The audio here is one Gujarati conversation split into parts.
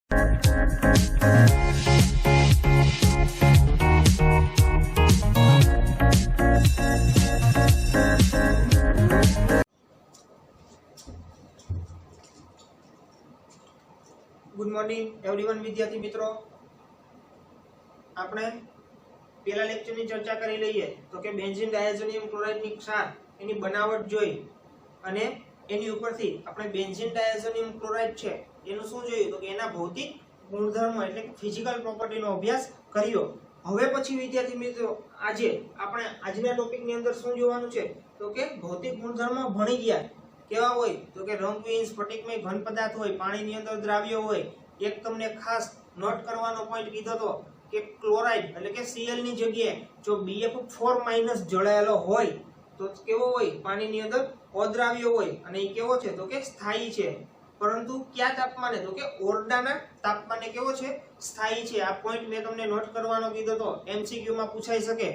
गुड मॉर्निंग एवरीवन विद्यार्थी मित्रों, આપણે પહેલા લેક્ચરની ચર્ચા કરી લઈએ તો કે બેન્ઝીન ડાયઝોનિયમ ક્લોરાઇડની ક્ષાર એની બનાવટ જોઈ અને એની ઉપરથી આપણે બેન્ઝીન ડાયઝોનિયમ ક્લોરાઇડ છે એનું શું જોયું તો કે એના ભૌતિક ગુણધર્મો એટલે કે ફિઝિકલ પ્રોપર્ટીનો અભ્યાસ કર્યો। હવે પછી વિદ્યાર્થી મિત્રો આજે આપણે આજના ટોપિકની અંદર શું જોવાનું છે તો કે ભૌતિક ગુણધર્મો ભણી ગયા કેવા હોય તો કે રંગહીન સ્ફટિકમય ઘન પદાર્થ હોય, પાણીની અંદર દ્રાવ્ય હોય। એક તમને ખાસ નોટ કરવાનો પોઈન્ટ કીધો તો કે ક્લોરાઇડ એટલે કે Cl ની જગ્યાએ જો BF4- જોડાયેલો હોય તો કેવો હોય પાણીની અંદર અદ્રાવ્ય હોય અને એ કેવો છે તો કે સ્થાયી છે, પરંતુ કયા તાપમાને તો કે ઓરડાના તાપમાને કેવો છે સ્થાયી છે। આ પોઈન્ટ મેં તમને નોટ કરવાનો કીધો તો MCQ માં પૂછાઈ શકે,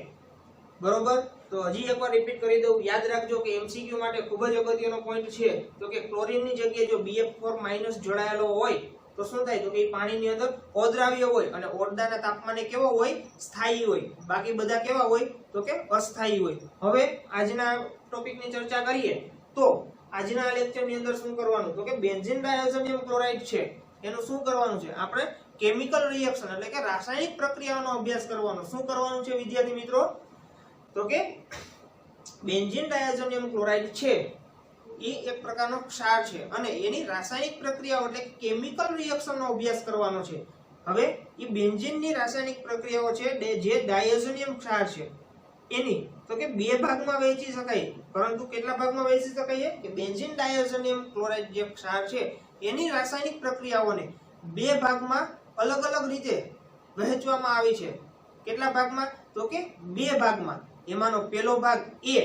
બરોબર। તો હજી એકવાર રિપીટ કરી દઉં, યાદ રાખજો કે MCQ માટે ખૂબ જ અગત્યનો પોઈન્ટ છે તો કે ક્લોરીનની જગ્યાએ જો BF4- જોડાયેલો હોય તો શું થાય તો કે પાણીની અંદર અદ્રાવ્ય હોય અને ઓરડાના તાપમાને કેવો હોય સ્થાયી હોય, બાકી બધા કેવા હોય તો કે અસ્થાયી હોય। હવે આજના ટોપિકની ચર્ચા કરીએ તો આજના લેક્ચરની અંદર શું કરવાનું તો કે બેન્ઝીન ડાયઝોનિયમ ક્લોરાઇડ છે એનું શું કરવાનું છે આપણે કેમિકલ રિએક્શન એટલે કે રાસાયણિક પ્રક્રિયાઓનો અભ્યાસ કરવાનો। શું કરવાનું છે વિદ્યાર્થી મિત્રો તો કે બેન્ઝીન ડાયઝોનિયમ ક્લોરાઇડ છે એ એક પ્રકારનો ક્ષાર છે અને એની રાસાયણિક પ્રક્રિયાઓ એટલે કેમિકલ રિએક્શનનો અભ્યાસ કરવાનો છે। હવે એ બેન્ઝીનની રાસાયણિક પ્રક્રિયાઓ છે જે ડાયઝોનિયમ ક્ષાર છે એની તો કે બે ભાગમાં વહેંચી શકાય, પરંતુ કેટલા ભાગમાં વહેંચી શકાય કે બેન્ઝીન ડાયઝોનિયમ ક્લોરાઇડ જે ક્ષાર છે એની રાસાયણિક પ્રક્રિયાઓને બે ભાગમાં અલગ અલગ રીતે વહેંચવામાં આવી છે। કેટલા ભાગમાં તો કે બે ભાગમાં। એમાંનો પહેલો ભાગ એ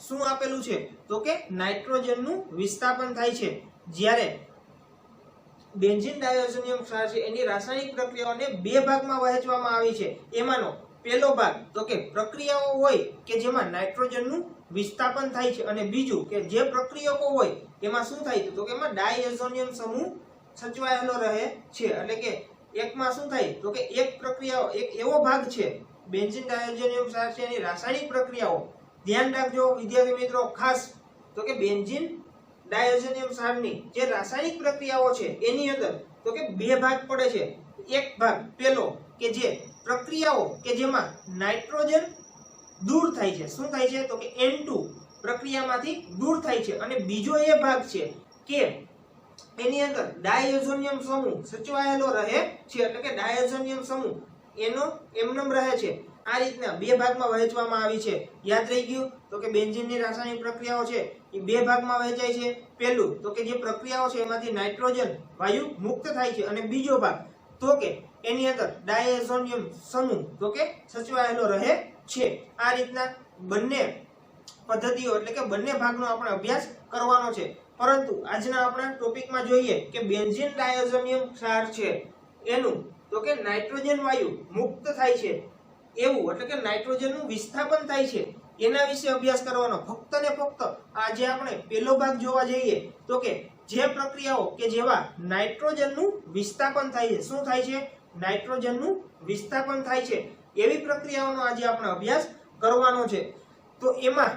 શું આપેલું છે તો કે નાઇટ્રોજનનું વિસ્થાપન થાય છે, જ્યારે બેન્ઝીન ડાયઝોનિયમ ક્ષાર છે એની રાસાયણિક પ્રક્રિયાઓને બે ભાગમાં વહેંચવામાં આવી છે। એમાંનો પહેલો ભાગ તો કે પ્રક્રિયાઓ હોય કે જેમાં નાઇટ્રોજનનું વિસ્થાપન થાય છે અને બીજું કે જે પ્રક્રિયકો હોય એમાં શું થાય તો કે એમાં ડાયઝોનિયમ સમૂહ સચવાયેલો રહે છે। એટલે કે એકમાં શું થાય તો કે એક પ્રક્રિયા એક એવો ભાગ છે બેન્ઝીન ડાયઝોનિયમ ક્ષાર છે એની રાસાયણિક પ્રક્રિયાઓ, ધ્યાન રાખજો વિદ્યાર્થી મિત્રો ખાસ તો કે બેન્ઝીન ડાયઝોનિયમ ક્ષારની જે રાસાયણિક પ્રક્રિયાઓ છે એની અંદર તો કે બે ભાગ પડે છે। એક ભાગ પહેલો કે જે પ્રક્રિયાઓ કે જેમાં નાઇટ્રોજન દૂર થાય છે, શું થાય છે તો કે N2 પ્રક્રિયામાંથી દૂર થાય છે, અને બીજો એ ભાગ છે કે એની અંદર ડાયઝોનિયમ સમૂહ સચવાયેલો રહે છે, એટલે કે ડાયઝોનિયમ સમૂહ એનો એમનેમ રહે છે। આ રીતના બે ભાગમાં વહેંચવામાં આવી છે। યાદ રહી ગયું તો કે બેન્ઝીનની રાસાયણિક પ્રક્રિયાઓ છે એ બે ભાગમાં વહેંચાય છે। પહેલું તો કે જે પ્રક્રિયાઓ છે એમાંથી નાઇટ્રોજન વાયુ મુક્ત થાય છે અને બીજો ભાગ તો કે એની અંદર ડાયઝોનિયમ સમૂહ તો કે સચવાયેલો રહે છે। આ રીતના બંને પદ્ધતિઓ એટલે કે બંને ભાગનો આપણે અભ્યાસ કરવાનો છે। પરંતુ આજના આપણા ટોપિકમાં જોઈએ કે બેન્ઝીન ડાયઝોનિયમ ક્ષાર છે એનું તો કે નાઇટ્રોજન વાયુ મુક્ત થાય છે એવું એટલે કે નાઇટ્રોજનનું વિસ્થાપન થાય છે એના વિશે અભ્યાસ કરવાનો। ફક્ત ને ફક્ત આજે આપણે પહેલો ભાગ જોવા જઈએ તો કે જે પ્રક્રિયાઓ કે જેવા નાઇટ્રોજનનું વિસ્થાપન થાય છે, શું થાય છે નાઇટ્રોજનનું વિસ્થાપન થાય છે એવી પ્રક્રિયાઓનો આજે આપણે અભ્યાસ કરવાનો છે। તો એમાં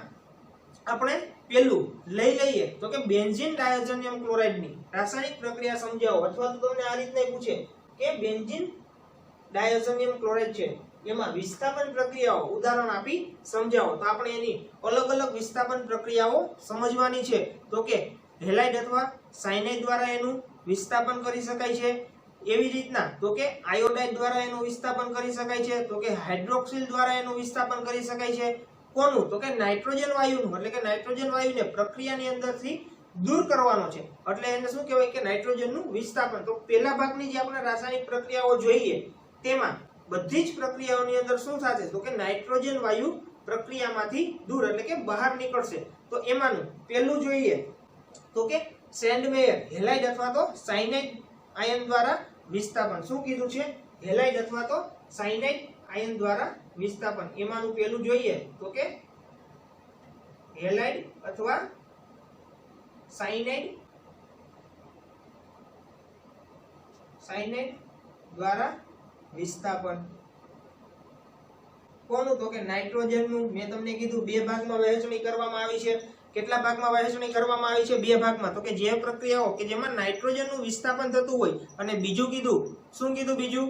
આપણે પહેલું લઈ લઈએ તો કે બેન્ઝીન ડાયઝોનિયમ ક્લોરાઇડની રાસાયણિક પ્રક્રિયા સમજાવો, અથવા તો તમને આ રીતના પૂછે કે બેન્ઝીન ડાયઝોનિયમ ક્લોરાઇડ છે એમાં વિસ્થાપન પ્રક્રિયાઓ ઉદાહરણ આપી સમજાવો, તો આપણે એની અલગ અલગ વિસ્થાપન પ્રક્રિયાઓ સમજવાની છે। તો કે હેલાઇડ અથવા સાયનાઇડ દ્વારા એનું વિસ્થાપન કરી શકાય છે, એવી રીતના તો કે આયોડાઇડ દ્વારા એનું વિસ્થાપન કરી શકાય છે, તો કે હાઇડ્રોક્સિલ દ્વારા એનું વિસ્થાપન કરી શકાય છે। કોનું તો કે નાઇટ્રોજન વાયુનું, એટલે કે નાઇટ્રોજન વાયુને પ્રક્રિયાની અંદરથી દૂર કરવાનો છે એટલે એને શું કહેવાય કે નાઇટ્રોજનનું વિસ્થાપન। તો પહેલા ભાગની જે આપણે રાસાયણિક પ્રક્રિયાઓ જોઈએ તેમાં બધી જ પ્રક્રિયાઓની અંદર શું થશે તો કે નાઇટ્રોજન વાયુ પ્રક્રિયામાંથી દૂર એટલે કે બહાર નીકળશે। તો એમાંનું પહેલું જોઈએ તો કે સેન્ડમેયર હેલાઇડ અથવા તો સાયનાઇડ આયન દ્વારા વિસ્થાપન। શું કીધું છે હેલાઇડ અથવા તો સાયનાઇડ આયન દ્વારા વિસ્થાપન। એમાંનું પહેલું જોઈએ તો કે હેલાઇડ અથવા સાયનાઇડ સાયનાઇડ દ્વારા વિસ્થાપન કોનું તો કે નાઇટ્રોજનનું મેં તમને કીધું બે ભાગમાં વહેંચણી કરવામાં આવી છે કેટલા ભાગમાં વહેંચણી કરવામાં આવી છે બે ભાગમાં તો કે જે પ્રક્રિયાઓ કે જેમાં નાઇટ્રોજનનું વિસ્થાપન થતું હોય અને બીજું કીધું શું કીધું બીજું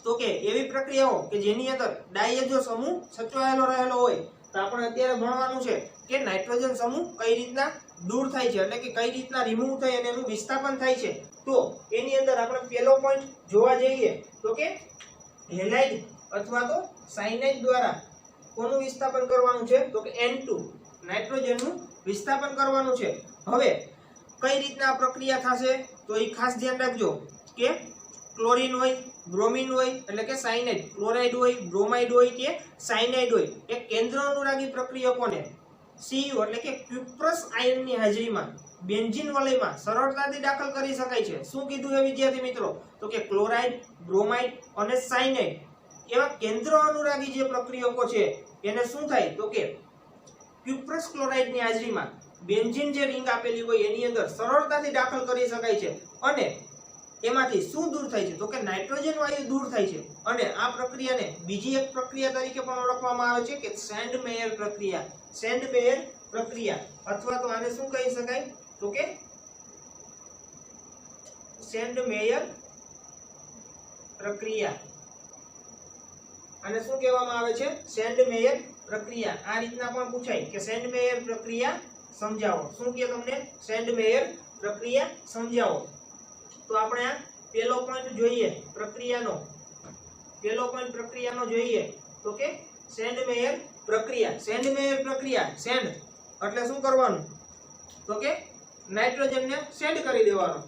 તો કે એવી પ્રક્રિયાઓ કે જેની અંદર ડાયઝો સમૂહ સચવાયેલો રહેલો હોય તો આપણે અત્યારે ભણવાનું છે કે નાઇટ્રોજન સમૂહ કઈ રીતના દૂર થાય છે એટલે કે કઈ રીતના રિમૂવ થાય અને એનું વિસ્થાપન થાય છે તો એની અંદર આપણે પહેલો પોઈન્ટ જોવા જઈએ તો કે હેલાઇડ અથવા તો સાયનાઇડ દ્વારા કોનું વિસ્થાપન કરવાનું છે તો કે N2 નાઇટ્રોજનનું વિસ્થાપન કરવાનું છે હવે કઈ રીતના આ પ્રક્રિયા થશે તો એ ખાસ ધ્યાન રાખજો કે ક્લોરીન હોય બ્રોમિન હોય એટલે કે સાયનાઇડ ક્લોરાઇડ હોય બ્રોમાઇડ હોય કે સાયનાઇડ હોય એ કેન્દ્ર અનુરાગી પ્રક્રિયકોને Cu એટલે કે ક્યુપ્રસ આયનની હાજરીમાં બેન્ઝીન વલયમાં સરળતાથી દાખલ કરી શકાય છે શું કીધું એ વિદ્યાર્થી મિત્રો તો કે ક્લોરાઇડ બ્રોમાઇડ અને સાયનાઇડ એવા કેન્દ્ર અનુરાગી જે પ્રક્રિયકો છે એને શું થાય તો કે ક્યુપ્રસ ક્લોરાઇડની હાજરીમાં બેન્ઝીન જે રિંગ આપેલી હોય એની અંદર સરળતાથી દાખલ કરી શકાય છે અને એમાંથી શું દૂર થાય છે તો કે નાઇટ્રોજન વાયુ દૂર થાય છે અને આ પ્રક્રિયાને બીજી એક પ્રક્રિયા તરીકે પણ ઓળખવામાં આવે છે કે સેન્ડમેયર પ્રક્રિયા સેન્ડમેયર પ્રક્રિયા અથવા તો આને શું કહી શકાય તો કે સેન્ડમેયર પ્રક્રિયા આને શું કહેવામાં આવે છે સેન્ડમેયર પ્રક્રિયા આ રીતના પણ પૂછાય કે સેન્ડમેયર પ્રક્રિયા સમજાવો શું કહે તમને સેન્ડમેયર પ્રક્રિયા સમજાવો તો આપણે આ પહેલો પોઈન્ટ જોઈએ પ્રક્રિયાનો જોઈએ તો કે સેન્ડમેયર પ્રક્રિયા સેન્ડ એટલે શું કરવાનું તો કે નાઇટ્રોજનને સેન્ડ કરી દેવાનો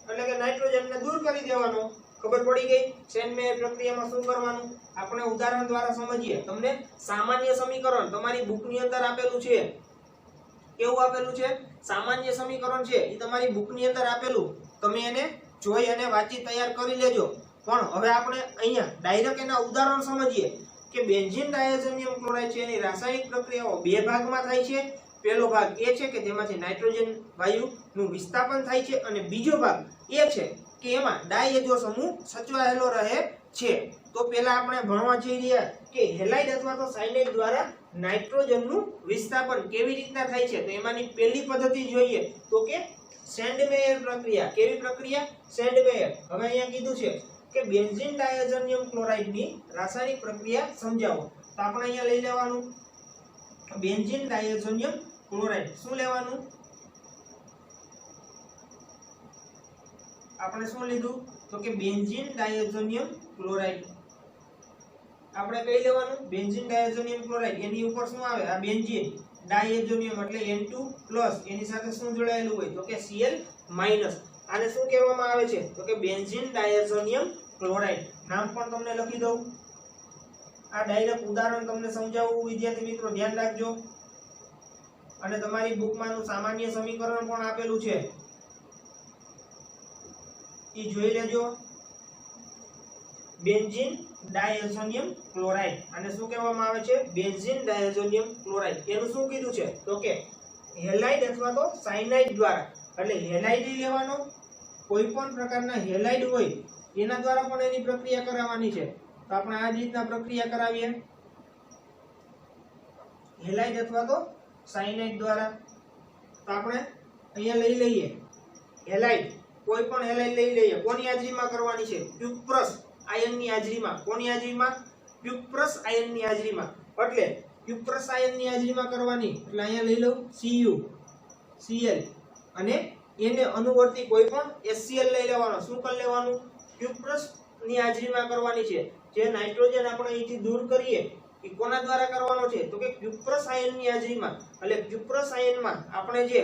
એટલે કે નાઇટ્રોજનને દૂર કરી દેવાનો ખબર પડી ગઈ સેન્ડમેયર પ્રક્રિયામાં શું કરવાનું આપણે ઉદાહરણ દ્વારા સમજીએ તમને સામાન્ય સમીકરણ તમારી બુકની અંદર આપેલું છે કેવું આપેલું છે સામાન્ય સમીકરણ છે એ તમારી બુકની અંદર આપેલું તમે એને જોઈ અને વાંચી તૈયાર કરી લેજો પણ હવે આપણે અહીંયા ડાયરેક્ટ એના ઉદાહરણ સમજીએ કે બેન્ઝીન ડાયઝોનિયમ ક્લોરાઇડ છે એની રાસાયણિક પ્રક્રિયાઓ બે ભાગમાં થાય છે પહેલો ભાગ એ છે કે જેમાંથી નાઇટ્રોજન વાયુનું વિસ્થાપન થાય છે અને બીજો ભાગ એ છે કે એમાં ડાયઝો સમૂહ સચવાયેલો રહે છે તો પહેલા આપણે ભણવા જઈ રહ્યા કે હેલાઇડ અથવા તો સાયનાઇડ દ્વારા નાઇટ્રોજનનું વિસ્થાપન કેવી રીતના થાય છે તો એમાંની પહેલી પદ્ધતિ જોઈએ તો કે સેન્ડમેયર પ્રક્રિયા કેવી પ્રક્રિયા સેન્ડમેયર હવે અહીંયા કીધું છે કે બેન્ઝીન ડાયઝોનિયમ ક્લોરાઇડની રાસાયણિક પ્રક્રિયા સમજાવો તો આપણે અહીંયા લઈ લેવાનું બેન્ઝીન ડાયઝોનિયમ ક્લોરાઇડ શું લેવાનું આપણે શું લીધું તો કે બેન્ઝીન ડાયઝોનિયમ ક્લોરાઇડ આપણે કઈ લેવાનું બેન્ઝીન ડાયઝોનિયમ ક્લોરાઇડ એની ઉપર શું આવે આ બેન્ઝીન ડાયઝોનિયમ એટલે N2+ એની સાથે શું જોડાયેલું હોય તો કે Cl- આને શું કહેવામાં આવે છે તો કે બેન્ઝીન ડાયઝોનિયમ ક્લોરાઇડ નામ પણ તમને લખી દઉં આ ડાયરેક્ટ ઉદાહરણ તમને સમજાવવું વિદ્યાર્થી મિત્રો ધ્યાન રાખજો અને તમારી બુકમાંનું સામાન્ય સમીકરણ પણ આપેલું છે ઈ જોઈ લેજો બેન્ઝીન ડાયઝોનિયમ ક્લોરાઇડ આને શું કહેવામાં આવે છે બેન્ઝીન ડાયઝોનિયમ ક્લોરાઇડ એનું શું કીધું છે તો કે હેલાઇડ અથવા તો સાયનાઇડ દ્વારા એટલે હેલાઇડ લેવાનો કોઈ પણ પ્રકારના હેલાઇડ હોય એના દ્વારા પણ એની પ્રક્રિયા કરાવવાની છે તો આપણે આ રીતના પ્રક્રિયા કરાવીએ હેલાઇડ અથવા તો સાયનાઇડ દ્વારા તો આપણે અહીંયા લઈ લઈએ હેલાઇડ કોઈ પણ હેલાઇડ લઈ લઈએ કોની હાજરીમાં કરવાની છે ક્યુપ્રસ આયનની હાજરીમાં કોની હાજરીમાં ક્યુપ્રસ આયનની હાજરીમાં એટલે ક્યુપ્રસ આયનની હાજરીમાં કરવાની એટલે અહીંયા લઈ લઉં Cl અને એને અનુવર્તી કોઈ પણ HCl લઈ લેવાનો શું કરી લેવાનું ક્યુપ્રસ ની હાજરીમાં કરવાની છે જે નાઇટ્રોજન આપણે અહીંથી દૂર કરીએ એ કોના દ્વારા કરવાનો છે તો કે ક્યુપ્રસ આયનની હાજરીમાં એટલે ક્યુપ્રસ આયનમાં આપણે જે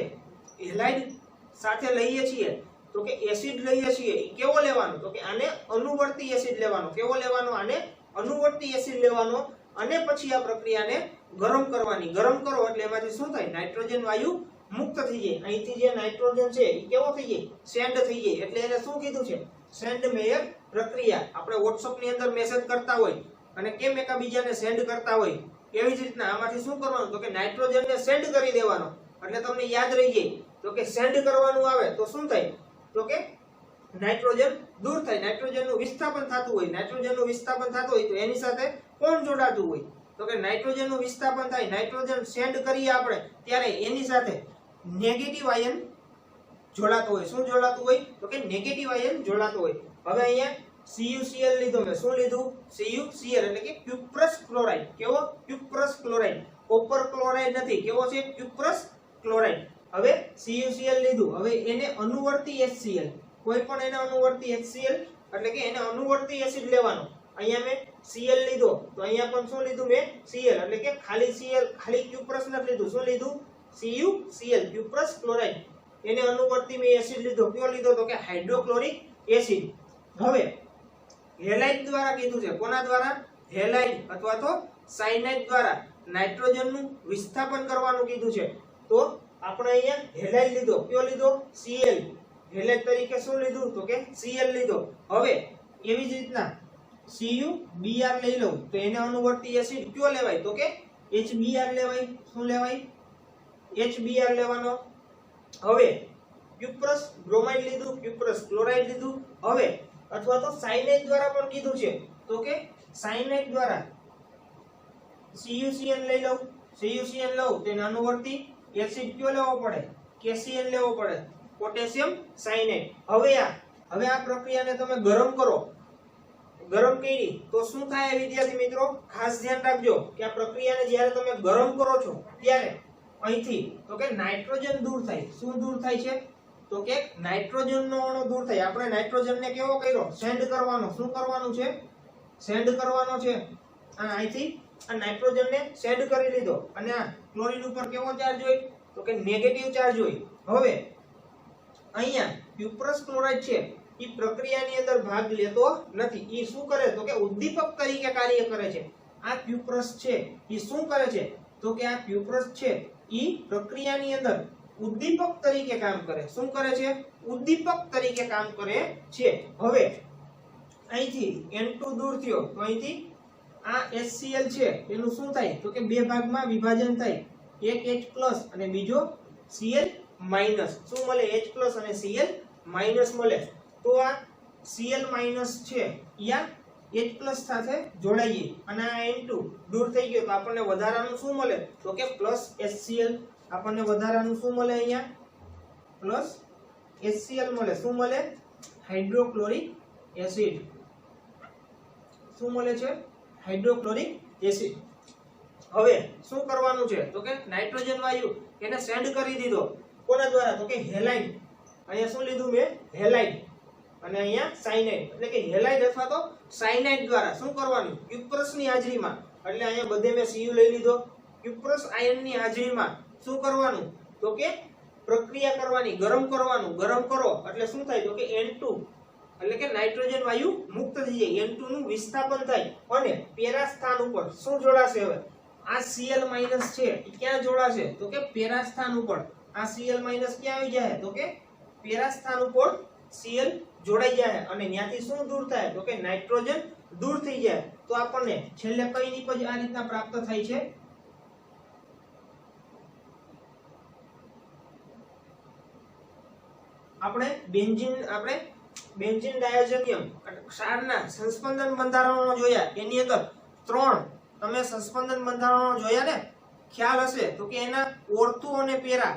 હેલાઇડ સાથે લઈએ છીએ તો કે એસિડ લઈએ છીએ એ કેવો લેવાનો તો કે આને અનુવર્તી એસિડ લેવાનો કેવો લેવાનો આને અનુવર્તી એસિડ લેવાનો અને પછી આ પ્રક્રિયાને ગરમ કરવાની ગરમ કરો એટલે એમાંથી શું થાય નાઇટ્રોજન વાયુ મુક્ત થઈ જાય અહીંથી જે નાઇટ્રોજન છે એ કેવો થઈ જાય સેન્ડ થઈ જાય એટલે એને શું કીધું છે સેન્ડમેયર પ્રક્રિયા આપણે WhatsApp ની અંદર મેસેજ કરતા હોય અને કેમ એકબીજાને સેન્ડ કરતા હોય એવી જ રીતના આમાંથી શું કરવાનું તો કે નાઇટ્રોજનને સેન્ડ કરી દેવાનો એટલે તમને યાદ રહી જાય તો કે સેન્ડ કરવાનું આવે તો શું થાય તો કે નાઇટ્રોજન દૂર થાય, નાઇટ્રોજનનું વિસ્થાપન થતું હોય, નાઇટ્રોજનનું વિસ્થાપન થતું હોય તો એની સાથે કોણ જોડાતું હોય? તો કે નાઇટ્રોજનનું વિસ્થાપન થાય, નાઇટ્રોજન સેન્ડ કરીએ આપણે ત્યારે એની સાથે નેગેટિવ આયન જોડાતો હોય. શું જોડાતું હોય? તો કે નેગેટિવ આયન જોડાતો હોય. હવે અહીંયા CuCl લીધો મેં. શું લીધું? CuCl એટલે કે ક્યુપ્રસ ક્લોરાઇડ. કેવો? Cuprous chloride. કોપર ક્લોરાઇડ નથી. કેવો છે? Cuprous chloride. હવે CuCl લીધું. હવે એને અનુવર્તી HCl, કોઈ પણ એને અનુવર્તી HCl એટલે કે એને અનુવર્તી એસિડ લેવાનો. અહીંયા મેં Cl લીધો તો અહીંયા પણ શું લીધું મેં? Cl એટલે કે ખાલી Cl, ખાલી ક્યુપ્રસ નથી લીધું. શું લીધું? CuCl, cuprous chloride. એને અનુવર્તી મેં એસિડ લીધો. કયો લીધો? તો કે હાઇડ્રોક્લોરિક એસિડ. હવે હેલાઇડ દ્વારા કીધું છે. કોના દ્વારા? હેલાઇડ અથવા તો સાયનાઇડ દ્વારા નાઇટ્રોજનનું વિસ્થાપન કરવાનું કીધું છે. તો આપણે અહીંયા હેલાઇડ લીધો. કયો લીધો? Cl. હેલાઇડ તરીકે શું લીધું? તો કે Cl લીધો. હવે એવી જ રીતના CuBr લઈ લઉં તો એને અનુવર્તી એસિડ કયો લેવાય? તો કે HBr લેવાય. શું લેવાય? HBr લેવાનો. હવે ક્યુપ્રસ બ્રોમાઇડ લીધું, ક્યુપ્રસ ક્લોરાઇડ લીધું. હવે અથવા તો સાયનાઇડ દ્વારા પણ કીધું છે. તો કે સાયનાઇડ દ્વારા CuCl લઈ લઉં. CuCl લઉં તેને અનુવર્તી એસિડ કયો લેવો પડે? KCl લેવો પડે, પોટેશિયમ સાયનાઇડ. હવે આ પ્રક્રિયાને તમે ગરમ કરો. ગરમ કરી તો શું થાય વિદ્યાર્થી મિત્રો? ખાસ ધ્યાન રાખજો કે આ પ્રક્રિયાને જ્યારે તમે ગરમ કરો છો ત્યારે અહીંથી તો કે નાઇટ્રોજન દૂર થાય. શું દૂર થાય છે? તો કે નાઇટ્રોજનનો અણુ દૂર થાય. આપણે નાઇટ્રોજનને કેવો કર્યો? સેન્ડ કરવાનો. શું કરવાનું છે? સેન્ડ કરવાનો છે. અને અહીંથી આ નાઇટ્રોજનને સેન્ડ કરી લીધો અને આ ક્લોરીન ઉપર કેવો ચાર્જ હોય? તો કે નેગેટિવ ચાર્જ હોય. હવે અહીંયા ક્યુપ્રસ ક્લોરાઇડ છે એ પ્રક્રિયાની અંદર ભાગ લેતો નથી. એ શું કરે? તો કે ઉદ્દીપક તરીકે કાર્ય કરે છે. આ ક્યુપ્રસ છે એ શું કરે છે? તો કે આ ક્યુપ્રસ છે એ પ્રક્રિયાની અંદર ઉદ્દીપક તરીકે કામ કરે. શું કરે છે? ઉદ્દીપક તરીકે કામ કરે છે. હવે અહીંથી N2 દૂર થયો તો અહીંથી આ HCl છે એનું શું થાય? તો કે બે ભાગમાં વિભાજન થાય. એક H+ અને બીજો Cl-. શું મળે? H+ અને Cl- મળે. તો આ Cl- છે યા H+ સાથે જોડાઈએ અને આ N2 દૂર થઈ ગયો તો આપણને વધારાનું શું મળે? તો કે +HCl. આપણને વધારાનું શું મળે? અહીંયા +HCl મળે. શું મળે? Hydrochloric acid. શું મળે છે? Hydrochloric acid. હવે શું કરવાનું છે? તો કે નાઇટ્રોજન વાયુ એને સેન્ડ કરી દીધો. કોના દ્વારા? તો કે હેલાઇડ. અહીંયા શું લીધું મેં? હેલાઇડ. અને અહીંયા સાયનાઇડ. એટલે કે હેલાઇડ અથવા તો સાયનાઇડ દ્વારા શું કરવાનું? ક્યુપ્રસની હાજરીમાં. એટલે અહીંયા બધે મેં Cu લઈ લીધો. ક્યુપ્રસ આયનની હાજરીમાં શું કરવાનું? તો કે પ્રક્રિયા કરવાની, ગરમ કરવાનું. ગરમ કરો એટલે શું થાય? તો કે N2 એટલે કે નાઇટ્રોજન વાયુ મુક્ત થઈ જાય. N2 નું વિસ્થાપન થાય અને પેરા સ્થાન ઉપર શું જોડાશે? હવે આ Cl- છે એ ક્યાં જોડાશે? તો કે પેરા સ્થાન ઉપર. આ Cl- ક્યાં આવી જાય? તો કે પેરા સ્થાન ઉપર Cl જોડાઈ જાય અને ત્યાંથી શું દૂર થાય? તો કે નાઇટ્રોજન દૂર થઈ જાય. તો આપણને છેલ્લે કઈ નિપજ આ રીતના પ્રાપ્ત થાય છે? આપણે બેન્ઝીન ડાયઝોનિયમ ક્ષારના સંસ્પંદન બંધારણો જોયા. એની અંદર 3 તમે સંસ્પંદન બંધારણો જોયા ને? ખ્યાલ હશે તો કે એના ઓર્થો અને પેરા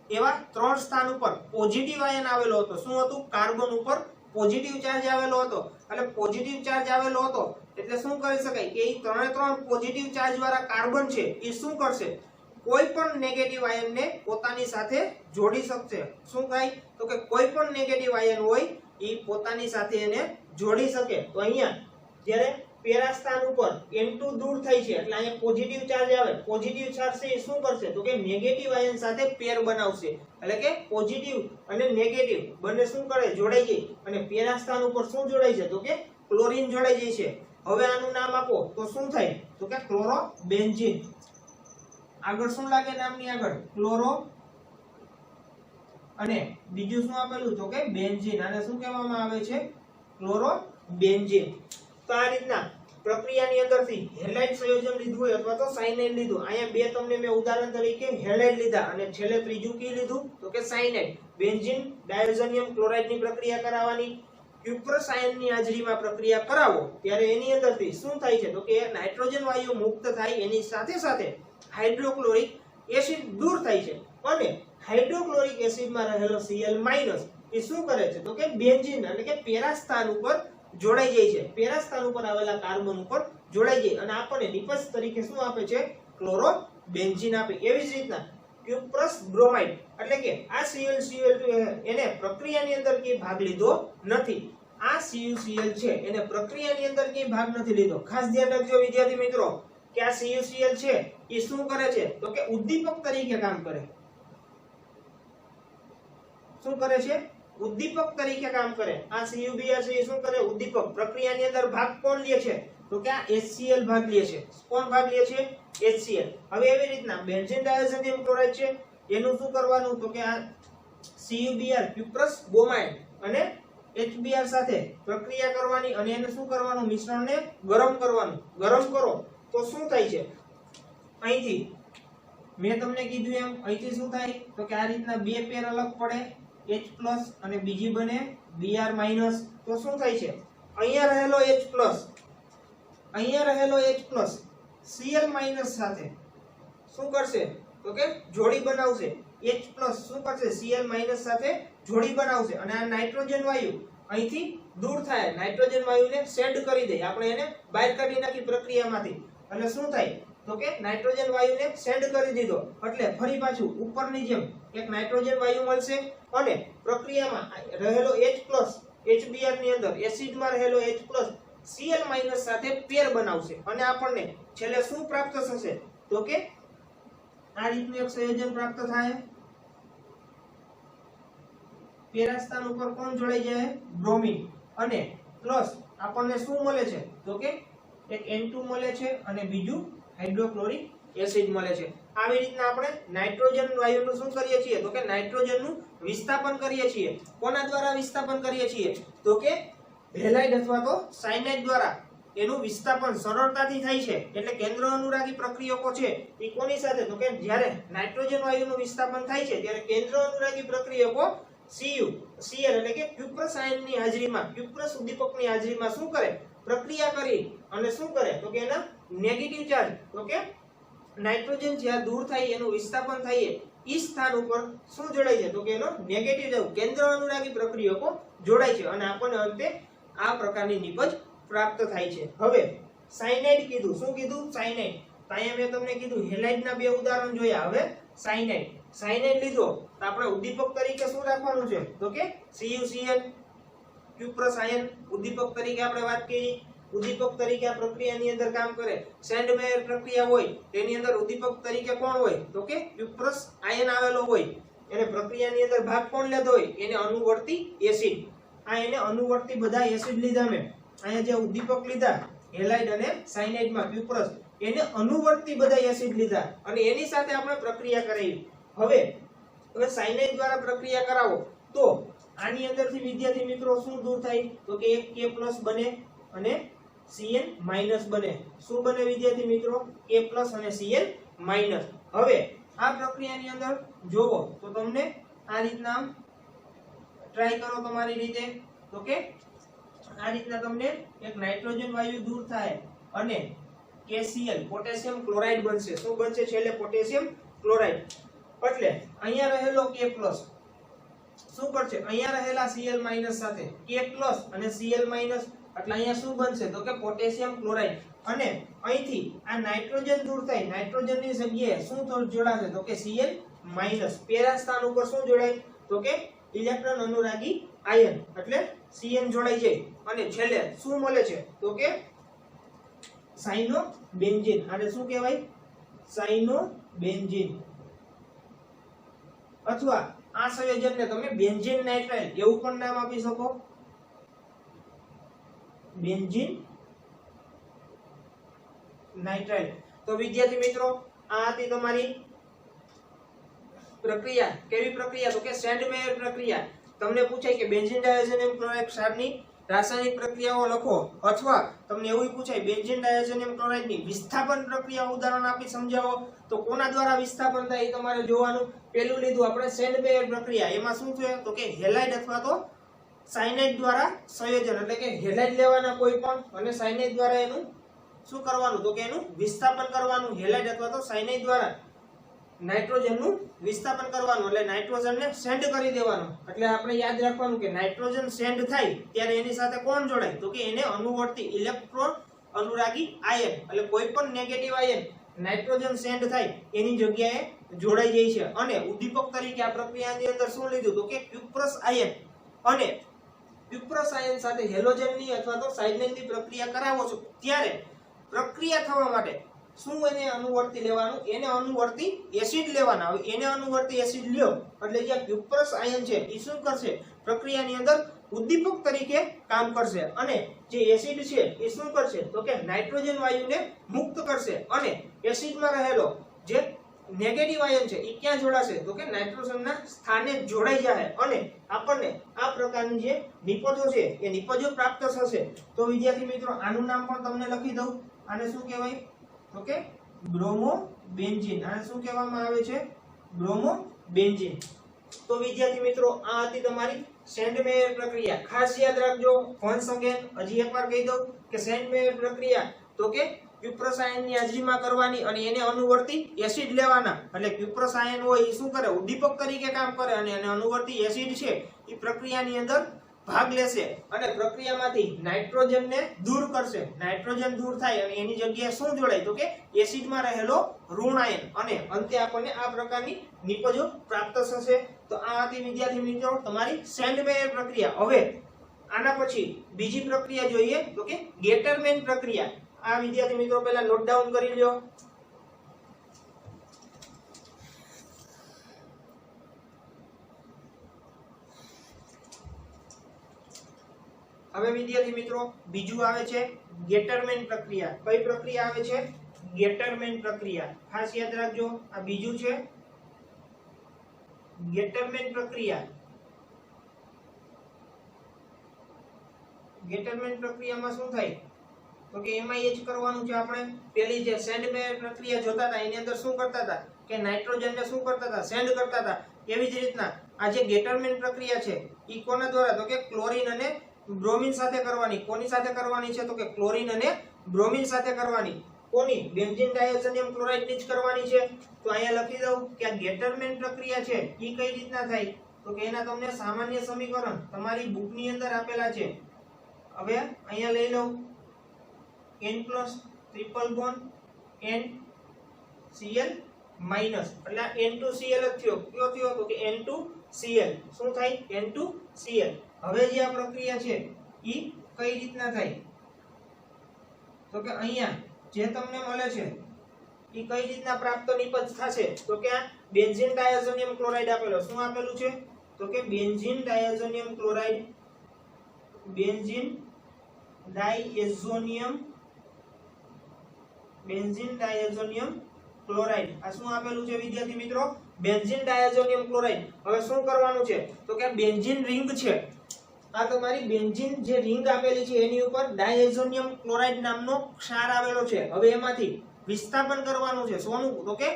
એવા 3 સ્થાન ઉપર પોઝિટિવ આયન આવેલો હતો. શું હતું? કાર્બન ઉપર પોઝિટિવ ચાર્જ આવેલો હતો. એટલે પોઝિટિવ ચાર્જ આવેલો હતો એટલે શું કરી શકાય કે એ 3 પોઝિટિવ ચાર્જ વાળા કાર્બન છે એ શું કરશે? કોઈ પણ નેગેટિવ આયનને પોતાની સાથે જોડી શકશે. શું થાય? તો કે કોઈ પણ નેગેટિવ આયન હોય એ પોતાની સાથે એને જોડી શકે. તો અહીંયા જ્યારે પેરા સ્થાન ઉપર N2 દૂર થાય છે એટલે અહીંયા પોઝિટિવ ચાર્જ આવે. પોઝિટિવ ચાર્જ છે એ શું કરશે? તો કે નેગેટિવ આયન સાથે પેર બનાવશે. એટલે કે પોઝિટિવ અને નેગેટિવ બંને શું કરે? જોડાઈ જાય. અને પેરા સ્થાન ઉપર શું જોડાય છે? તો કે ક્લોરીન જોડાઈ જાય છે. હવે આનું નામ આપો તો શું થાય? તો કે ક્લોરોબેન્ઝીન. આગળ શું લાગે નામની આગળ? ક્લોરો અને બીજું શું આપેલું? તો કે બેન્ઝીન. આને શું કહેવામાં આવે છે? ક્લોરોબેન્ઝીન. તો આ રીતના પ્રક્રિયાની અંદરથી હેલાઇડ સંયોજન લીધું હોય અથવા તો સાયનાઇડ લીધું. અહીંયા બે તમને મેં ઉદાહરણ તરીકે હેલાઇડ લીધા અને છેલ્લે ત્રીજું કી લીધું? તો કે સાયનાઇડ. બેન્ઝીન ડાયોઝોનિયમ ક્લોરાઇડની પ્રક્રિયા કરાવવાની, ક્યુપ્રસ આયનની હાજરીમાં પ્રક્રિયા કરાવો ત્યારે એની અંદરથી શું થાય છે તો કે નાઇટ્રોજન વાયુ મુક્ત થાય, એની સાથે સાથે હાઇડ્રોક્લોરિક એસિડ દૂર થાય છે અને હાઇડ્રોક્લોરિક એસિડમાં રહેલો Cl- એ શું કરે છે તો કે બેન્ઝીન એટલે કે પેરા સ્થાન ઉપર જોડાઈ જાય છે, પેરા સ્થાન ઉપર આવેલા કાર્બન ઉપર જોડાઈ જાય અને આપણને નિપજ તરીકે શું આપે છે ક્લોરો બેન્ઝીન આપે. એવી જ રીતના ક્યુપ્રસ બ્રોમાઇડ એટલે કે આ CuCl2 એને પ્રક્રિયાની અંદર કે ભાગ લીધો નથી, આ CuCl છે એને પ્રક્રિયાની અંદર કે ભાગ નથી લીધો. ખાસ ધ્યાન રાખજો વિદ્યાર્થી મિત્રો કે આ CuCl છે એ શું કરે છે તો કે ઉદ્દીપક તરીકે કામ કરે. શું કરે છે? ઉદ્દીપક તરીકે કામ કરે. આ CuBr છે એ શું કરે? ઉદ્દીપક. પ્રક્રિયાની અંદર ભાગ કોણ લે છે તો કે આ HCl ભાગ લે છે. કોણ ભાગ લે છે? HCl. હવે એવી રીતના બેન્ઝીન ડાયોઝોનિયમ ક્લોરાઇડ છે એનું શું કરવાનું તો કે આ CuBr ક્યુપ્રસ બ્રોમાઇડ અને HBr સાથે પ્રક્રિયા કરવાની અને એને શું કરવાનું મિશ્રણને ગરમ કરવાનું. ગરમ કરો તો શું થાય છે અહીંથી મેં તમને કીધું એમ અહીંથી શું થાય તો કે આ રીતના બે પેર અલગ પડે H+ અને બીજી બને Br-. તો શું થાય છે અહીંયા રહેલો H+, અહીંયા રહેલો H+ Cl- સાથે શું કરશે તો કે જોડી બનાવશે. H+ શું કરશે? Cl- સાથે જોડી બનાવશે અને આ નાઇટ્રોજન વાયુ અહીંથી દૂર થાય, નાઇટ્રોજન વાયુને શેડ કરી દે, આપણે એને બહાર કાઢી નાખી પ્રક્રિયામાંથી અને શું થાય તો કે નાઇટ્રોજન વાયુને શેડ કરી દીધો એટલે ફરી પાછું ઉપરની જેમ એક નાઇટ્રોજન વાયુ મળશે અને પ્રક્રિયામાં રહેલો H+ HBr ની અંદર એસિડમાં રહેલો H+ Cl- સાથે પેર બનાવશે અને આપણને છેલ્લે શું પ્રાપ્ત થશે તો કે આ રીતનું એક સંયોજન પ્રાપ્ત થાય. પેરા સ્થાન ઉપર કોણ જોડાઈ જાય? બ્રોમિન અને પ્લસ આપણને શું મળે છે તો કે એક N2 મળે છે અને બીજું હાઇડ્રોક્લોરિક એસિડ મળે છે. આવી રીતના આપણે નાઇટ્રોજન વાયુનું શું કરીએ છીએ તો કે નાઇટ્રોજનનું વિસ્થાપન કરીએ છીએ. કોના દ્વારા વિસ્થાપન કરીએ છીએ તો કે હેલાઇડ અથવા તો સાયનાઇડ દ્વારા એનું વિસ્થાપન સરળતાથી થાય છે. એટલે કેન્દ્ર અનુરાગી પ્રક્રિયકો છે એ કોની સાથે તો કે જ્યારે નાઇટ્રોજન વાયુનું વિસ્થાપન થાય છે ત્યારે કેન્દ્ર અનુરાગી પ્રક્રિયકો Cl એટલે કે ક્યુપ્રસ આયનની હાજરીમાં ક્યુપ્રસ ઉદ્દીપકની હાજરીમાં શું કરે? પ્રક્રિયા કરી અને શું કરે તો કે એના નેગેટિવ ચાર્જ તો કે નાઇટ્રોજન જ્યાં દૂર થાય એનું વિસ્થાપન થાય એ સ્થાન ઉપર શું જોડાય છે તો કે એનો નેગેટિવ ચાર્જ કેન્દ્ર અનુરાગી પ્રક્રિયકો જોડાય છે અને આપણને અંતે આ પ્રકારની નિપજ પ્રાપ્ત થાય છે. હવે સાયનાઇડ કીધું. શું કીધું? સાયનાઇડ. અહીંયા મેં તમને કીધું હેલાઇડના બે ઉદાહરણ જોયા. હવે સાયનાઇડ. સાયનાઇડ લીધો તો આપણે ઉદ્દીપક તરીકે શું રાખવાનું છે તો કે CuCl ક્યુપ્રસ આયન ઉદ્દીપક તરીકે આપણે વાત કરી. ઉદ્દીપક તરીકે આ પ્રક્રિયાની અંદર કામ કરે. સેન્ડમેયર પ્રક્રિયા હોય તેની અંદર ઉદ્દીપક તરીકે કોણ હોય તો કે ક્યુપ્રસ આયન આવેલો હોય. એને પ્રક્રિયાની અંદર ભાગ કોણ લેતો હોય? એને અનુવર્તી એસિડ. આ એને અનુવર્તી બધા એસિડ લીધા મેં. અહીંયા જે ઉદ્દીપક લીધા હેલાઇડ અને સાયનાઇડમાં ક્યુપ્રસ એને અનુવર્તી બધા એસિડ લીધા અને એની સાથે આપણે પ્રક્રિયા કરાવી. હવે સાયનાઇડ દ્વારા પ્રક્રિયા કરાવો તો આની અંદરથી વિદ્યાર્થી મિત્રો શું દૂર થાય તો કે એક K+ બને અને Cl- બને. શું બને વિદ્યાર્થી મિત્રો? K+ અને Cl-. હવે આ પ્રક્રિયાની અંદર જોવો તો તમને આ રીતના ટ્રાય કરો તમારી રીતે તો કે આ રીતના તમને એક નાઇટ્રોજન વાયુ દૂર થાય અને KCl પોટેશિયમ ક્લોરાઇડ બનશે. શું બનશે? છેલ્લે પોટેશિયમ ક્લોરાઇડ. એટલે અહીંયા રહેલો K+ શું કરશે? અહીંયા રહેલા Cl- સાથે K+ અને Cl- એટલે અહીંયા શું બનશે તો કે પોટેશિયમ ક્લોરાઇડ અને અહીંથી આ નાઇટ્રોજન દૂર થાય. નાઇટ્રોજનની જગ્યાએ શું જોડાશે તો કે Cl-. પેરા સ્થાન ઉપર શું જોડાય તો કે ઇલેક્ટ્રોન અનુરાગી આયન એટલે Cn જોડાઈ જાય અને છેલ્લે શું મળે છે તો કે સાયનોબેન્ઝીન. આને શું કહેવાય? સાયનોબેન્ઝીન. અથવા આ સંયોજનને તમે બેન્ઝીન નાઇટ્રાઇલ એવું પણ નામ આપી શકો. Benzene nitrile. તો વિદ્યાર્થી મિત્રો આ હતી તમારી પ્રક્રિયા. કેવી પ્રક્રિયા તો કે સેન્ડમેયર પ્રક્રિયા. તમને પૂછાય કે બેન્ઝીન ડાયોઝોનિયમ ક્લોરાઇડ ક્ષારની રાસાયણિક પ્રક્રિયાઓ લખો, અથવા તમને એવું પૂછાય બેન્ઝીન ડાયઝોનિયમ ક્લોરાઇડની વિસ્થાપન પ્રક્રિયા ઉદાહરણ આપી સમજાવો, તો કોના દ્વારા વિસ્થાપન થાય એ તમારે જોવાનું. પેલું લીધું આપણે સેન્ડમેયર પ્રક્રિયા, એમાં શું છે તો કે હેલાઇડ અથવા તો સાયનાઇડ દ્વારા સંયોજન, એટલે કે હેલાઇડ લેવાના કોઈ પણ અને સાયનાઇડ દ્વારા એનું શું કરવાનું તો કે એનું વિસ્થાપન કરવાનું. હેલાઇડ અથવા તો સાયનાઇડ દ્વારા નાઇટ્રોજનનું વિસ્થાપન કરવાનું, એટલે નાઇટ્રોજનને સેન્ડ કરી દેવાનું. એટલે આપણે યાદ રાખવાનું કે નાઇટ્રોજન સેન્ડ થાય ત્યારે એની સાથે કોણ જોડાય તો કે એને અનુવર્તી ઇલેક્ટ્રોન અનુરાગી આયન, એટલે કોઈ પણ નેગેટિવ આયન નાઇટ્રોજન સેન્ડ થાય એની જગ્યાએ જોડાઈ જાય છે. અને ઉદ્દીપક તરીકે આ પ્રક્રિયાની અંદર શું લીધું તો કે ક્યુપ્રસ આયન, અને ક્યુપ્રસ આયન સાથે હેલોજનની અથવા તો સાયનાઇડની પ્રક્રિયા કરાવો છો ત્યારે પ્રક્રિયા થવા માટે શું એને અનુવર્તી લેવાનું, એને અનુવર્તી એસિડ લેવાના. હવે એને અનુવર્તી એસિડ લ્યો એટલે જે ક્યુપ્રસ આયન છે એ શું કરશે પ્રક્રિયાની અંદર ઉદ્દીપક તરીકે કામ કરશે, અને જે એસિડ છે એ શું કરશે તો કે નાઇટ્રોજન વાયુને મુક્ત કરશે, અને એસિડમાં રહેલો જે નેગેટિવ આયન છે એ ક્યાં જોડાશે તો કે નાઇટ્રોજનના સ્થાને જોડાઈ જાય, અને આપણને આ પ્રકારની જે નિપજો છે એ નિપજો પ્રાપ્ત થશે. તો વિદ્યાર્થી મિત્રો આનું નામ પણ તમને લખી દઉં. આને શું કહેવાય તો કે બ્રોમોબેન્ઝીન. આને શું કહેવામાં આવે છે બ્રોમોબેન્ઝીન. તો વિદ્યાર્થી મિત્રો આ હતી તમારી સેન્ડમેયર પ્રક્રિયા. ખાસ યાદ રાખજો, વન્સ અગેન હજી એકવાર કહી દઉં કે સેન્ડમેયર પ્રક્રિયા તો કે ક્યુપ્રસ આયનની હાજરીમાં કરવાની, અને એને અનુવર્તી એસિડ લેવાના. એટલે ક્યુપ્રસ આયન હોય એ શું કરે ઉદ્દીપક તરીકે કામ કરે, અને એને અનુવર્તી એસિડ છે એ પ્રક્રિયાની અંદર ભાગ લેશે, અને પ્રક્રિયામાંથી નાઇટ્રોજનને દૂર કરશે. નાઇટ્રોજન દૂર થાય અને એની જગ્યાએ શું જોડાય તો કે એસિડમાં રહેલો ઋણ આયન, અને અંતે આપણને આ પ્રકારની નિપજો પ્રાપ્ત થશે. તો આ હતી વિદ્યાર્થી મિત્રો તમારી સેન્ડમેયર પ્રક્રિયા. હવે આના પછી બીજી પ્રક્રિયા જોઈએ તો કે ગેટરમેન પ્રક્રિયા. આ વિદ્યાર્થી મિત્રો પહેલા નોટ ડાઉન કરી લ્યો. હવે વિદ્યાર્થી મિત્રો બીજું આવે છે ગેટરમેન પ્રક્રિયા. કઈ પ્રક્રિયા આવે છે ગેટરમેન પ્રક્રિયા. ખાસ યાદ રાખજો, આ બીજું છે ગેટરમેન પ્રક્રિયા. ગેટરમેન પ્રક્રિયામાં શું થાય તો કે એમાં એ જ કરવાનું છે. આપણે પેલી જે સેન્ડમેયર પ્રક્રિયા જોતા હતા એની અંદર શું કરતા હતા કે નાઇટ્રોજનને શું કરતા હતા સેન્ડ કરતા હતા. એવી જ રીતના આ જે ગેટરમેન પ્રક્રિયા છે એ કોના દ્વારા તો કે ક્લોરીન અને બ્રોમિન સાથે કરવાની. કોની સાથે કરવાની છે તો કે ક્લોરીન અને બ્રોમિન સાથે કરવાની. કોની બેન્ઝીન ડાયઝોનિયમ ક્લોરાઇડ ની જ કરવાની છે. તો અહીંયા લખી દઉં કે આ ગેટરમેન પ્રક્રિયા છે એ કઈ રીતના થાય તો કે એના તમને સામાન્ય સમીકરણ તમારી બુકની અંદર આપેલા છે. હવે અહીંયા લઈ લઉં N plus triple bond NCl minus, એટલે N2Cl જ થયો. કયો થયો તો કે N2Cl. શું થાય N2Cl. હવે જે આ પ્રક્રિયા છે ઈ કઈ રીતના થાય તો કે અહીંયા જે તમને મળે છે ઈ કઈ રીતના પ્રાપ્ત નિપજ થશે તો કે આ બેન્ઝીન ડાયઝોનિયમ ક્લોરાઇડ આપેલો. શું આપેલું છે તો કે benzene diazonium chloride, benzene diazonium chloride. આ શું આપેલું છે વિદ્યાર્થી મિત્રો બેન્ઝીન ડાયઝોનિયમ ક્લોરાઇડ. હવે શું કરવાનું છે તો કે બેન્ઝીન રિંગ છે, આ તમારી બેન્ઝીન જે રિંગ આપેલી છે એની ઉપર ડાયઝોનિયમ ક્લોરાઇડ નામનો ક્ષાર આવેલો છે. હવે એમાંથી વિસ્થાપન કરવાનું છે. શોનું તો કે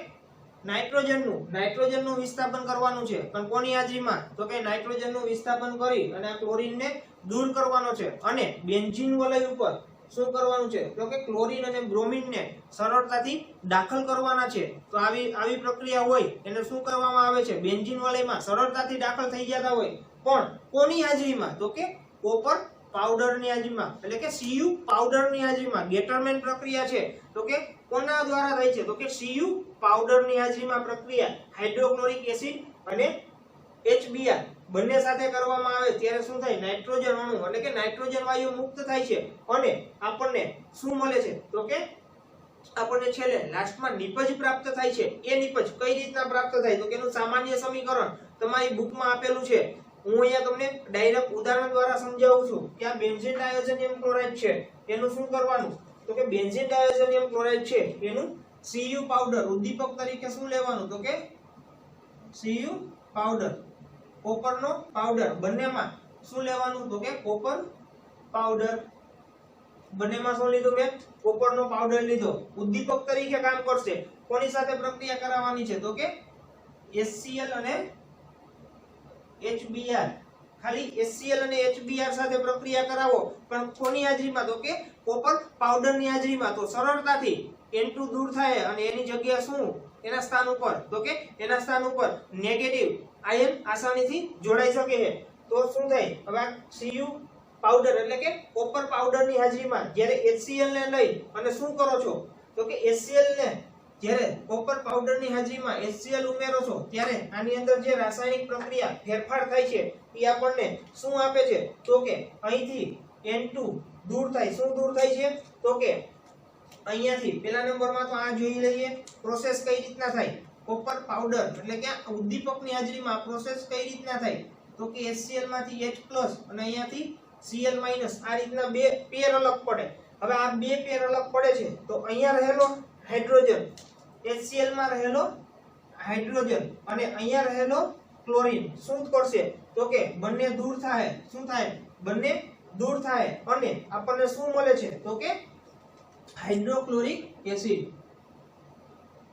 નાઇટ્રોજનનું વિસ્થાપન કરવાનું છે. પણ કોની હાજરીમાં તો કે નાઇટ્રોજનનું વિસ્થાપન કરી અને આ ક્લોરીનને દૂર કરવાનો છે. અને બેન્ઝીન વલય ઉપર શું કરવાનું છે તો કે ક્લોરીન અને બ્રોમિનને સરળતાથી દાખલ કરવાના છે. તો આવી પ્રક્રિયા હોય એને શું કરવામાં આવે છે બેન્ઝીન વલયમાં સરળતાથી દાખલ થઈ જતા હોય, પણ કોની હાજરીમાં તો કે કોપર પાવડરની હાજરીમાં, એટલે કે Cu પાવડરની હાજરીમાં. ગેટરમેન પ્રક્રિયા છે તો કે કોના દ્વારા થાય છે તો કે Cu પાવડરની હાજરીમાં પ્રક્રિયા હાઇડ્રોક્લોરિક એસિડ અને HBr બંને સાથે કરવામાં આવે ત્યારે શું થાય નાઇટ્રોજન અણુ એટલે કે નાઇટ્રોજન વાયુ મુક્ત થાય છે, અને આપણને શું મળે છે તો કે આપણને છેલ્લે લાસ્ટમાં નિપજ પ્રાપ્ત થાય છે. એ નિપજ કઈ રીતના પ્રાપ્ત થાય તો કે એનું સામાન્ય સમીકરણ તમારી બુકમાં આપેલું છે. હું અહીંયા તમને ડાયરેક્ટ ઉદાહરણ દ્વારા સમજાવું છું કે આ બેન્ઝીન ડાયઝોનિયમ ક્લોરાઇડ છે એનું શું કરવાનું તો કે બેન્ઝીન ડાયઝોનિયમ ક્લોરાઇડ છે એનું Cu પાવડર ઉદ્દીપક તરીકે શું લેવાનું તો કે Cu પાવડર, કોપરનો પાવડર બંનેમાં શું લેવાનું તો કે કોપર પાવડર, બંનેમાં શું લીધું મેં? કોપરનો પાવડર લીધો. ઉદ્દીપક તરીકે કામ કરશે. કોની સાથે પ્રક્રિયા કરાવવાની છે? તો કે HCl અને HBr. ખાલી HCl અને HBr સાથે પ્રક્રિયા કરાવો, પણ કોની હાજરીમાં? તો કે કોપર પાવડરની હાજરીમાં. તો સરળતાથી N2 દૂર થાય અને એની જગ્યા શું? એના સ્થાન ઉપર, તો કે એના સ્થાન ઉપર નેગેટિવ આયન આસાનીથી જોડાઈ શકે છે. તો શું થાય? હવે આ Cu પાવડર એટલે કે કોપર પાવડરની હાજરીમાં જ્યારે HCl ને લઈ અને શું કરો છો? તો કે HCl ને જ્યારે કોપર પાવડરની હાજરીમાં HCl ઉમેરો છો ત્યારે આની અંદર જે રાસાયણિક પ્રક્રિયા ફેરફાર થાય છે એ આપણને શું આપે છે? તો કે અહીંથી N2 દૂર થાય. શું દૂર થાય છે? તો કે અહીંયાથી પેલા નંબરમાં તો આ જોઈ લઈએ પ્રોસેસ કઈ રીતના થાય. કોપર પાવડર એટલે કે ઉદ્દીપકની હાજરીમાં પ્રોસેસ કઈ રીતના થાય? તો કે HCl માંથી H+ અને અહીંયાથી Cl- આ રીતના બે પેર અલગ પડે. હવે આ બે પેર અલગ પડે છે તો અહીંયા રહેલો હાઇડ્રોજન, HCl માં રહેલો હાઇડ્રોજન અને અહીંયા રહેલો ક્લોરીન શું કરશે? તો કે બંને દૂર થાય. શું થાય? બંને દૂર થાય અને આપણને શું મળે છે? તો કે હાઇડ્રોક્લોરિક એસિડ.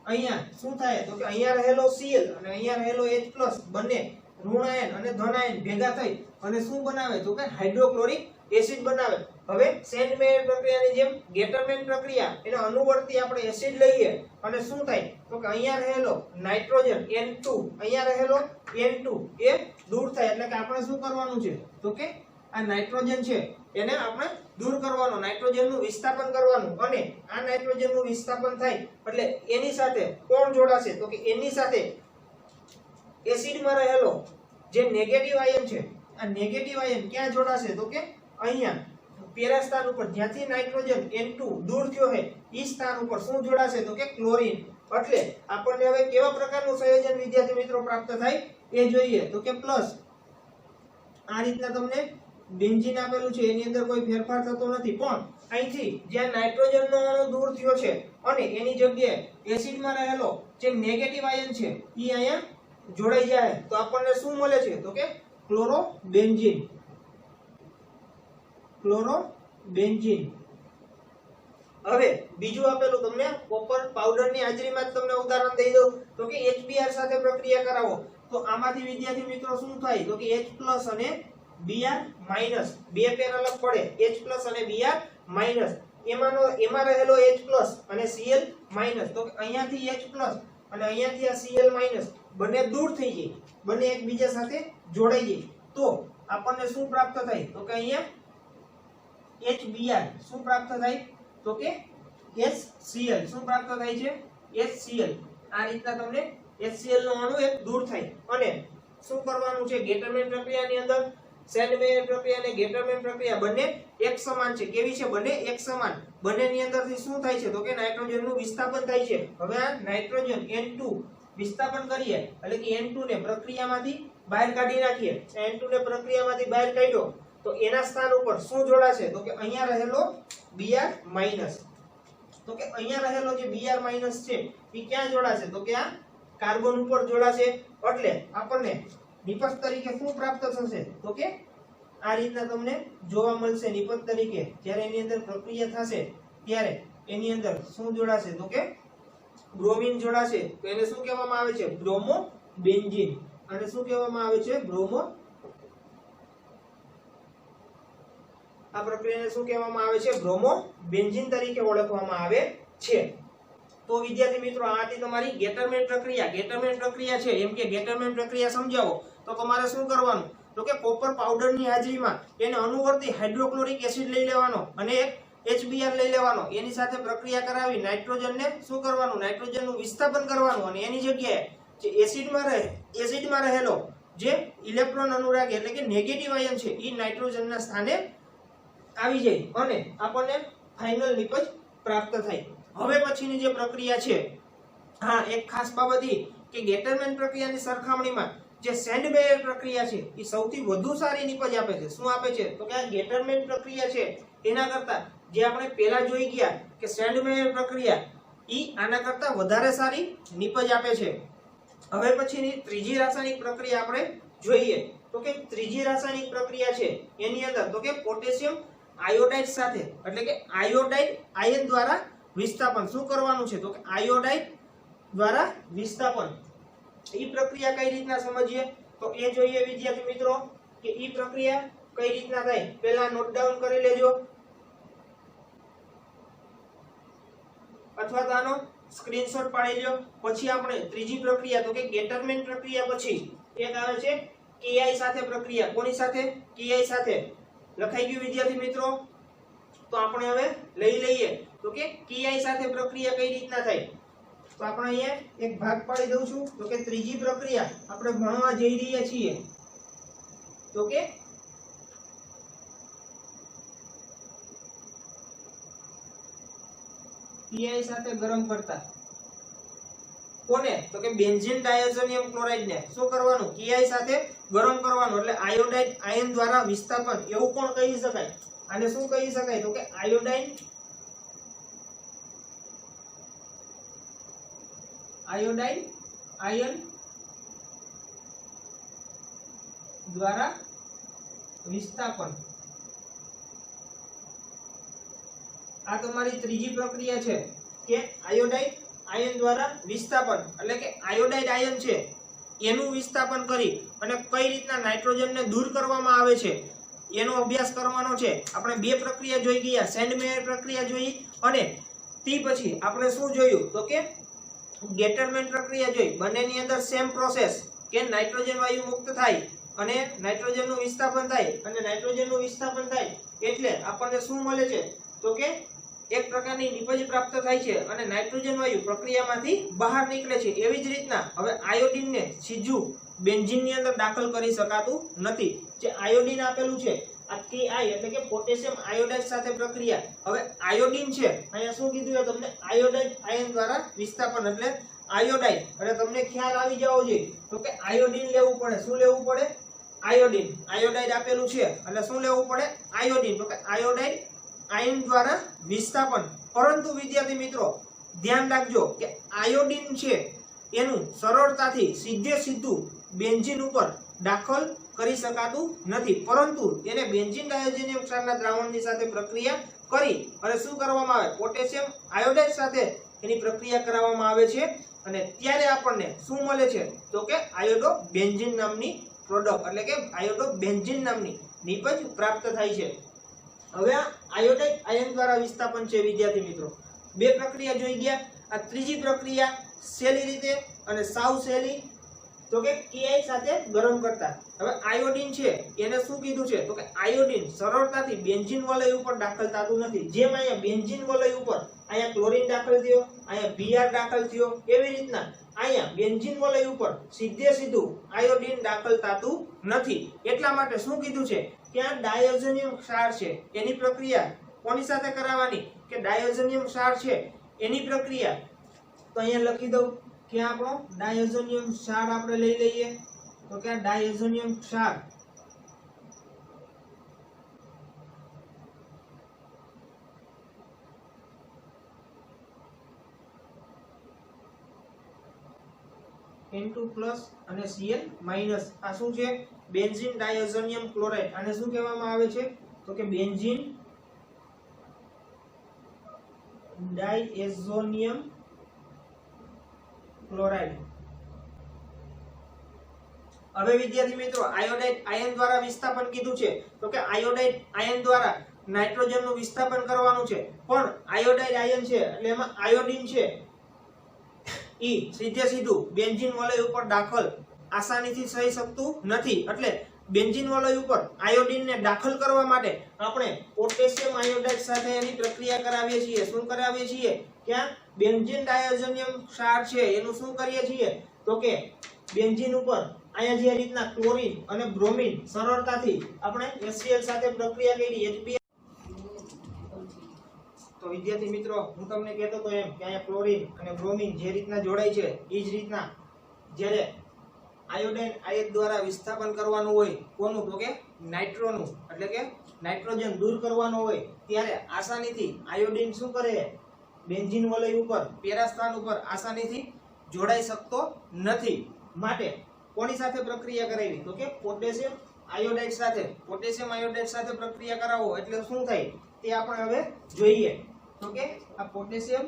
અહીંયા શું થાય? તો કે અહીંયા રહેલો Cl અને અહીંયા રહેલો H+ બંને ઋણ આયન અને ધન આયન ભેગા થઈ અને શું બનાવે? તો કે હાઇડ્રોક્લોરિક એસિડ બનાવે. હવે સેન્ડમેયર પ્રક્રિયાની જેમ ગેટરમેન પ્રક્રિયા એને અનુવર્તી આપણે એસિડ લઈએ અને શું થાય? તો કે અહીંયા રહેલો નાઇટ્રોજન N2, અહીંયા રહેલો N2 એ દૂર થાય. એટલે કે આપણે શું કરવાનું છે? તો કે આ નાઇટ્રોજન છે એને આપણે દૂર કરવાનો, નાઇટ્રોજનનું વિસ્થાપન કરવાનું. અને આ નાઇટ્રોજનનું વિસ્થાપન થાય એટલે એની સાથે કોણ જોડાશે? તો કે એની સાથે એસિડમાં રહેલો જે નેગેટિવ આયન છે, આ નેગેટિવ આયન ક્યાં જોડાશે? તો કે અહીંયા પેરા સ્થાન ઉપર જ્યાંથી નાઇટ્રોજન N2 દૂર થયો છે એ સ્થાન ઉપર શું જોડાશે? તો કે ક્લોરીન. એટલે આપણને હવે કેવા પ્રકારનું સંયોજન વિદ્યાર્થી મિત્રો પ્રાપ્ત થાય એ જોઈએ. તો કે પ્લસ આ રીતના તમને બેન્ઝીન આપેલું છે એની અંદર કોઈ ફેરફાર થતો નથી, પણ અહીંથી જ્યાં નાઇટ્રોજનનો અણુ દૂર થયો છે અને એની જગ્યાએ એસિડમાં રહેલો જે નેગેટિવ આયન છે એ અહીંયા જોડાઈ જાય તો આપણને શું મળે છે? તો કે ક્લોરોબેન્ઝીન. ક્લોરોબેન્ઝીન. હવે બીજું આપેલું તમને કોપર પાવડરની હાજરીમાં જ તમને ઉદાહરણ દઈ દઉં. તો કે HBr સાથે પ્રક્રિયા કરાવો તો આમાંથી વિદ્યાર્થી મિત્રો શું થાય? તો કે H+ અને Br- બે પેર અલગ પડે, H+ અને Br-. એમાં રહેલો H+ અને Cl-. તો કે અહીંયાથી H+ અને અહીંયાથી આ Cl- બંને દૂર થઈ જાય, બંને એકબીજા સાથે જોડાઈ જાય તો આપણને શું પ્રાપ્ત થાય? તો કે અહીંયા HBr શું પ્રાપ્ત થાય? તો કે HCl શું પ્રાપ્ત થાય છે? HCl. આ રીતના તમને HCl નો અણુ એક દૂર થાય. અને શું કરવાનું છે? ગેટરમેન પ્રક્રિયાની અંદર સેન્ડમેયર પ્રક્રિયા અને ગેટરમેન પ્રક્રિયા બંને એક સમાન છે. કેવી છે? બંને એક સમાન. બંનેની અંદરથી શું થાય છે? તો કે નાઇટ્રોજનનું વિસ્થાપન થાય છે. હવે આ નાઇટ્રોજન N2 વિસ્થાપન કરીએ એટલે કે N2 ને પ્રક્રિયામાંથી બહાર કાઢી નાખીએ. N2 ને પ્રક્રિયામાંથી બહાર કાઢ્યો તો એના સ્થાન ઉપર શું જોડાશે? તો કે અહીંયા રહેલો Br-. તો કે અહીંયા રહેલો જે Br- છે એ ક્યાં જોડાશે? તો કે આ કાર્બન ઉપર જોડાશે. એટલે આપણને નિપજ તરીકે શું પ્રાપ્ત થશે? તો કે આ રીતના તમને જોવા મળશે નિપજ તરીકે. જ્યારે એની અંદર પ્રક્રિયા થશે ત્યારે એની અંદર શું જોડાશે? તો કે બ્રોમિન જોડાશે. તો એને શું કહેવામાં આવે છે? બ્રોમોબેન્ઝીન. અને શું કહેવામાં આવે છે? આ પ્રક્રિયાને શું કહેવામાં આવે છે? બ્રોમોબેન્ઝીન તરીકે ઓળખવામાં આવે છે. તો વિદ્યાર્થી મિત્રો આ હતી તમારી ગેટરમેન પ્રક્રિયા. ગેટરમેન પ્રક્રિયા છે એમ કે ગેટરમેન પ્રક્રિયા સમજાવો તો તમારે શું કરવાનું? તો કે કોપર પાવડરની હાજરીમાં એને અનુવર્તી હાઇડ્રોક્લોરિક એસિડ લઈ લેવાનો અને એક HBr લઈ લેવાનો. એની સાથે પ્રક્રિયા કરાવી નાઇટ્રોજનને શું કરવાનું? નાઇટ્રોજનનું વિસ્થાપન કરવાનું અને એની જગ્યાએ જે એસિડમાં રહેલો જે ઇલેક્ટ્રોન અનુરાગી એટલે કે નેગેટિવ આયન છે એ નાઇટ્રોજનના સ્થાને આવી જાય અને આપણને ફાઇનલ નિપજ પ્રાપ્ત થાય. હવે પછીની જે પ્રક્રિયા છે, હા એક ખાસ બાબત એ કે ગેટરમેન પ્રક્રિયાની સરખામણીમાં જે સેન્ડમેયર પ્રક્રિયા છે એ સૌથી વધુ સારી નિપજ આપે છે. શું આપે છે? તો કે આ ગેટરમેન પ્રક્રિયા છે એના કરતા જે આપણે પહેલા જોઈ ગયા કે સેન્ડમેયર પ્રક્રિયા ઈ આના કરતા વધારે સારી નિપજ આપે છે. હવે પછીની ત્રીજી રાસાયણિક પ્રક્રિયા આપણે જોઈએ તો કે ત્રીજી રાસાયણિક પ્રક્રિયા છે એની અંદર તો કે પોટેશિયમ આયોડાઇડ સાથે એટલે કે આયોડાઇડ આયન દ્વારા વિસ્થાપન શું કરવાનું છે તો કે આયોડાઇડ દ્વારા વિસ્થાપન ઈ પ્રક્રિયા કઈ રીતના સમજીએ તો એ જોઈએ વિદ્યાર્થી મિત્રો કે ઈ પ્રક્રિયા કઈ રીતના થાય પહેલા નોટ ડાઉન કરી લેજો અથવા તો આનો સ્ક્રીનશોટ પાડી લ્યો પછી આપણે ત્રીજી પ્રક્રિયા તો કે ગેટરમેન પ્રક્રિયા પછી એક આવે છે KI સાથે પ્રક્રિયા કોની સાથે KI સાથે લખાઈ ગયું વિદ્યાર્થી મિત્રો તો આપણે હવે લઈ લઈએ તો કે KI સાથે પ્રક્રિયા કઈ રીતના થાય તો આપણે અહીંયા એક ભાગ પાડી દઉં છું તો કે ત્રીજી પ્રક્રિયા આપણે ભણવા જઈ રહ્યા છીએ તો કે KI સાથે ગરમ કરતા કોને તો કે બેન્ઝીન ડાયઝોનિયમ ક્લોરાઇડ ને શું કરવાનું KI સાથે ગરમ કરવાનું એટલે આયોડાઇડ આયન દ્વારા વિસ્થાપન એવું પણ કહી શકાય આને શું કહી શકાય તો કે આયોડાઇડ આયન દ્વારા વિસ્થાપન આ તમારી ત્રીજી પ્રક્રિયા છે કે આયોડાઇડ આયન દ્વારા વિસ્થાપન એટલે કે આયોડાઇડ આયન છે એનું વિસ્થાપન કરી અને કઈ રીતના નાઇટ્રોજનને દૂર કરવામાં આવે છે એનો અભ્યાસ કરવાનો છે આપણે બે પ્રક્રિયા જોઈ ગયા સેન્ડમેયર પ્રક્રિયા જોઈ અને તે પછી આપણે શું જોયું તો કે ગેટરમેન પ્રક્રિયા જોઈ બંનેની અંદર સેમ પ્રોસેસ કે નાઇટ્રોજન વાયુ મુક્ત થાય અને નાઇટ્રોજનનું વિસ્થાપન થાય અને નાઇટ્રોજનનું વિસ્થાપન થાય એટલે આપણને શું મળે છે તો કે એક પ્રકારની નિપજ પ્રાપ્ત થાય છે અને નાઇટ્રોજન વાયુ પ્રક્રિયામાંથી બહાર નીકળે છે એવી જ રીતના હવે આયોડિનને સીધું બેન્ઝીનની અંદર દાખલ કરી શકાતું નથી જે આયોડિન આપેલું છે આ KI એટલે કે પોટેશિયમ આયોડાઇડ સાથે પ્રક્રિયા હવે આયોડિન છે અહીંયા શું કીધું છે તમને આયોડાઇડ આયન દ્વારા વિસ્થાપન એટલે આયોડાઇડ એટલે તમને ખ્યાલ આવી જવો જોઈએ તો કે આયોડિન લેવું પડે શું લેવું પડે આયોડિન આયોડાઇડ આપેલું છે એટલે શું લેવું પડે આયોડિન તો કે આયોડાઇડ આયન દ્વારા વિસ્થાપન પરંતુ વિદ્યાર્થી મિત્રો ધ્યાન રાખજો કે આયોડિન છે એનું સરળતાથી સીધું બેન્ઝીન ઉપર દાખલ કરી શકાતું નથી પરંતુ એને બેન્ઝીન ડાયોજેનિયમ ક્ષારના દ્રાવણની સાથે પ્રક્રિયા કરી અને શું કરવામાં આવે પોટેશિયમ આયોડાઇડ સાથે એની પ્રક્રિયા કરવામાં આવે છે અને ત્યારે આપણને શું મળે છે તો કે આયોડો બેન્ઝીન નામની પ્રોડક્ટ એટલે કે આયોડો બેન્ઝીન નામની નિપજ પ્રાપ્ત થાય છે હવે આ આયોડાઇડ આયન દ્વારા વિસ્થાપન છે વિદ્યાર્થી મિત્રો બે પ્રક્રિયા જોઈ ગયા આ ત્રીજી પ્રક્રિયા સહેલી રીતે અને સાવ સહેલી તો કે KI સાથે ગરમ કરતા હવે આયોડિન છે એને શું કીધું છે તો કે આયોડિન સરળતાથી બેન્ઝીન વલય ઉપર દાખલ થતું નથી જેમ અહીંયા બેન્ઝીન વલય ઉપર અહીંયા ક્લોરીન દાખલ થયો અહીંયા Br દાખલ થયો એવી રીતના અહીંયા બેન્ઝીન વલય ઉપર સીધું આયોડિન દાખલ થતું નથી એટલા માટે શું કીધું છે કે આ ડાયોઝોનિયમ ક્ષાર છે એની પ્રક્રિયા કોની સાથે કરાવવાની કે ડાયોઝોનિયમ ક્ષાર છે એની પ્રક્રિયા તો અહીંયા લખી દઉં કે આપણો ડાયોઝોનિયમ ક્ષાર આપણે લઈ લઈએ તો કે ડાયોઝોનિયમ ક્ષાર N2+ અને Cl- આ શું છે બેન્ઝીન ડાયોઝોનિયમ ક્લોરાઇડ આને શું કહેવામાં આવે છે તો કે બેન્ઝીન ડાયઝોનિયમ ક્લોરાઇડ હવે વિદ્યાર્થી મિત્રો આયોડાઇડ આયન દ્વારા વિસ્થાપન કીધું છે તો કે આયોડાઇડ આયન દ્વારા નાઇટ્રોજનનું વિસ્થાપન કરવાનું છે પણ આયોડાઇડ આયન છે એટલે એમાં આયોડિન છે ઈ સીધું બેન્ઝીન વલય ઉપર દાખલ આસાનીથી થઈ શકતું નથી એટલે બેન્ઝીન વલય ઉપર આયોડિનને દાખલ કરવા માટે આપણે પોટેશિયમ આયોડાઇડ સાથે એની પ્રક્રિયા કરાવીએ છીએ શું કરાવીએ છીએ ક્યાં બેન્ઝીન ડાયોઝોનિયમ ક્ષાર છે એનું શું કરીએ છીએ તો કે બેન્ઝીન ઉપર અહીંયા જે રીતના ક્લોરીન અને બ્રોમિન સરળતાથી આપણે HCl સાથે પ્રક્રિયા કરી HBl તો વિદ્યાર્થી મિત્રો હું તમને કહેતો તો એમ કે અહીંયા ક્લોરીન અને બ્રોમિન જે રીતના જોડાય છે એ જ રીતના જ્યારે આયોડાઇન આયન દ્વારા વિસ્થાપન કરવાનું હોય કોનું તો કે નાઇટ્રોનું એટલે કે નાઇટ્રોજન દૂર કરવાનો હોય ત્યારે આસાનીથી આયોડિન શું કરે બેન્ઝીન વલય ઉપર પેરાસ્થાન ઉપર આસાનીથી જોડાઈ શકતો નથી માટે કોની સાથે પ્રક્રિયા કરાવી તો કે પોટેશિયમ આયોડાઇડ સાથે પોટેશિયમ આયોડાઇડ સાથે પ્રક્રિયા કરાવો એટલે શું થાય તે આપણે હવે જોઈએ. તો કે આ પોટેશિયમ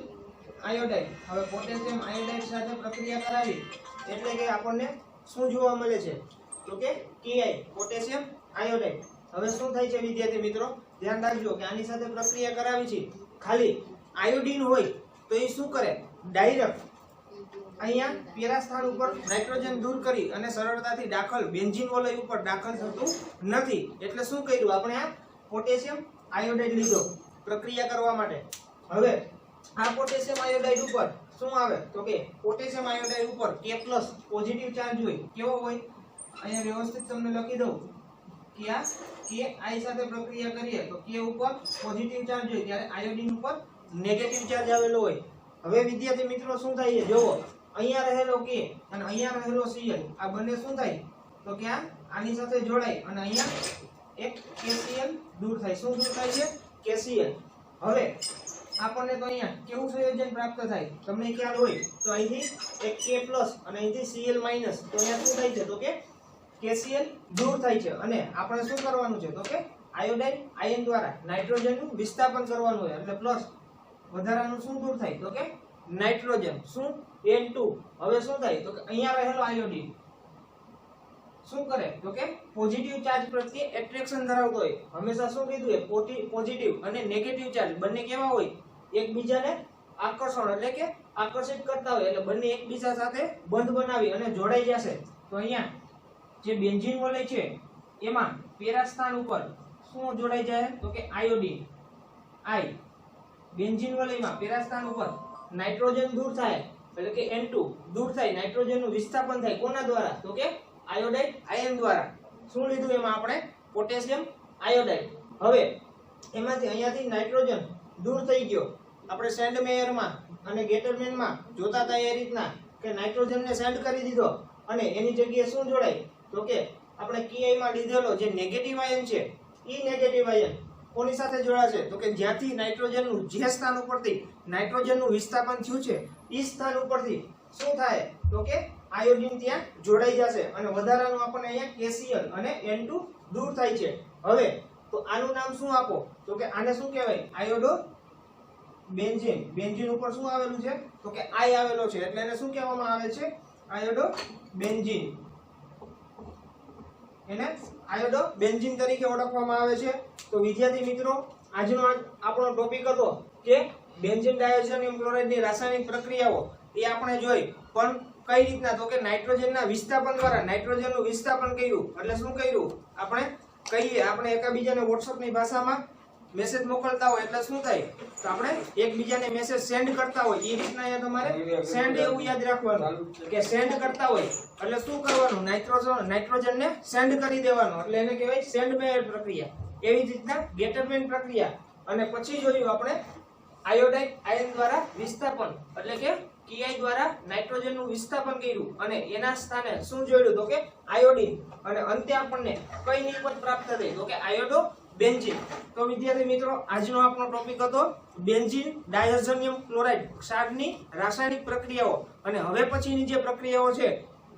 આયોડાઇડ, હવે પોટેશિયમ આયોડાઇડ સાથે પ્રક્રિયા કરાવી એટલે કે આપણને શું જોવા મળે છે તો કે Ki પોટેશિયમ આયોડાઇડ. હવે શું થાય છે વિદ્યાર્થી મિત્રો, ધ્યાન રાખજો કે આની સાથે પ્રક્રિયા કરાવી છે, ખાલી આયોડીન હોય તો એ શું કરે, ડાયરેક્ટ અહીંયા પેરા સ્થાન ઉપર નાઇટ્રોજન દૂર કરી અને સરળતાથી દાખલ બેન્ઝીન વલય ઉપર દાખલ થતું નથી. એટલે શું કર્યું આપણે, આ પોટેશિયમ આયોડાઇડ લીધો પ્રક્રિયા કરવા માટે. હવે આ પોટેશિયમ આયોડાઇડ ઉપર શું આવે તો કે પોટેશિયમ આયોડાઇડ ઉપર K+ પોઝિટિવ ચાર્જ હોય. કેવો હોય, અહીંયા વ્યવસ્થિત તમને લખી દઉં કે આ Ki સાથે પ્રક્રિયા કરીએ તો K ઉપર પોઝિટિવ ચાર્જ હોય, ત્યારે આયોડીન ઉપર નેગેટિવ ચાર્જ આવેલો હોય. હવે વિદ્યાર્થી મિત્રો શું થાય છે જોવો, અહીંયા રહેલો K અને અહીંયા રહેલો Cl, આ બંને શું થાય તો કે આની સાથે જોડાય અને અહીંયા એક KCl દૂર થાય. શું દૂર થાય છે, KCl. હવે આપણને તો અહીંયા કેવું સંયોજન પ્રાપ્ત થાય તમને ખ્યાલ હોય તો અહીંથી એક K+ અને અહીંથી Cl-, તો અહીંયા શું થાય છે તો કે KCl દૂર થાય છે અને આપણે શું કરવાનું છે તો કે આયોડાઇડ આયન દ્વારા નાઇટ્રોજનનું વિસ્થાપન કરવાનું હોય એટલે પ્લસ વધારાનું શું દૂર થાય તો કે નાઇટ્રોજન, શું N2. હવે શું થાય તો કે અહીંયા રહેલો આયોડીન શું કરે તો કે પોઝિટિવ ચાર્જ પ્રત્યે એટ્રેક્શન ધરાવતો હોય. હંમેશા શું કીધું એ પોઝિટિવ અને નેગેટિવ ચાર્જ બંને કેવા હોય, એકબીજાને આકર્ષણ એટલે કે આકર્ષિત કરતા હોય, એટલે બંને એકબીજા સાથે બંધ બનાવી અને જોડાઈ જશે. તો અહીંયા જે બેન્ઝીન વલય છે એમાં પેરા સ્થાન ઉપર શું જોડાઈ જાય તો કે આયોડીન I. બેન્ઝીન વલયમાં પેરા સ્થાન ઉપર નાઇટ્રોજન દૂર થાય એટલે કે N2 દૂર થાય, નાઇટ્રોજનનું વિસ્થાપન થાય કોના દ્વારા તો કે આયોડાઇડ આયન દ્વારા. શું લીધું એમાં આપણે પોટેશિયમ આયોડાઇડ. હવે એમાંથી અહીંયાથી નાઇટ્રોજન દૂર થઈ ગયો. આપણે સેન્ડમેયરમાં અને ગેટરમેનમાં જોતા હતા એ રીતના કે નાઇટ્રોજનને સેન્ડ કરી દીધો અને એની જગ્યાએ શું જોડાય તો કે આપણે Ki માં લીધેલો જે નેગેટિવ આયન છે એ નેગેટિવ આયન કોની સાથે જોડાશે તો કે જ્યાંથી નાઇટ્રોજનનું જે સ્થાન ઉપરથી નાઇટ્રોજનનું વિસ્થાપન થયું છે એ સ્થાન ઉપરથી શું થાય તો કે આયોડીન ત્યાં જોડાઈ જશે અને વધારાનું આપણને અહીંયા KCl અને N2 દૂર થાય છે. હવે તો આનું નામ શું આપો તો કે આને શું કહેવાય, આયોડો બેન્ઝીન. બેન્ઝીન ઉપર શું આવેલું છે તો કે I આવેલો છે એટલે એને શું કહેવામાં આવે છે, આયોડો બેન્ઝીન. એને આયોડો બેન્ઝીન તરીકે ઓળખવામાં આવે છે. તો વિદ્યાર્થી મિત્રો આજનો આપણો ટોપિક હતો કે બેન્ઝીન ડાયોઝોનિયમ ક્લોરાઇડની રાસાયણિક પ્રક્રિયાઓ એ આપણે જોઈ, પણ કઈ રીતના તો કે નાઇટ્રોજનના વિસ્થાપન દ્વારા નાઇટ્રોજનનું વિસ્થાપન કર્યું. એટલે શું કર્યું આપણે કહીએ, આપણે એકબીજાને WhatsAppની ભાષામાં મેસેજ મોકલતા હોય એટલે શું થાય તો આપણે એકબીજાને મેસેજ સેન્ડ કરતા હોય એ રીતના અહીંયા તમારે સેન્ડ એવું યાદ રાખવાનું કે સેન્ડ કરતા હોય એટલે શું કરવાનું, નાઇટ્રોજનને સેન્ડ કરી દેવાનું એટલે એને કહેવાય સેન્ડમેયર પ્રક્રિયા. એવી જ રીતના ગેટરમેન પ્રક્રિયા. અને પછી જોયું આપણે આયોડાઇડ આયન દ્વારા વિસ્થાપન એટલે કે Ki દ્વારા નાઇટ્રોજનનું વિસ્થાપન કર્યું અને એના સ્થાને શું જોડ્યું તો કે આયોડીન અને અંતે આપણને કઈ નિપજ પ્રાપ્ત થઈ તો કે આયોડો બેન્ઝીન. તો વિદ્યાર્થી મિત્રો આજનો આપણો ટોપિક હતો બેન્ઝીન ડાયોઝોનિયમ ક્લોરાઇડ ક્ષારની રાસાયણિક પ્રક્રિયાઓ. અને હવે પછીની જે પ્રક્રિયાઓ છે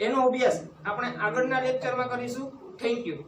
એનો અભ્યાસ આપણે આગળના લેક્ચરમાં કરીશું. Thank you.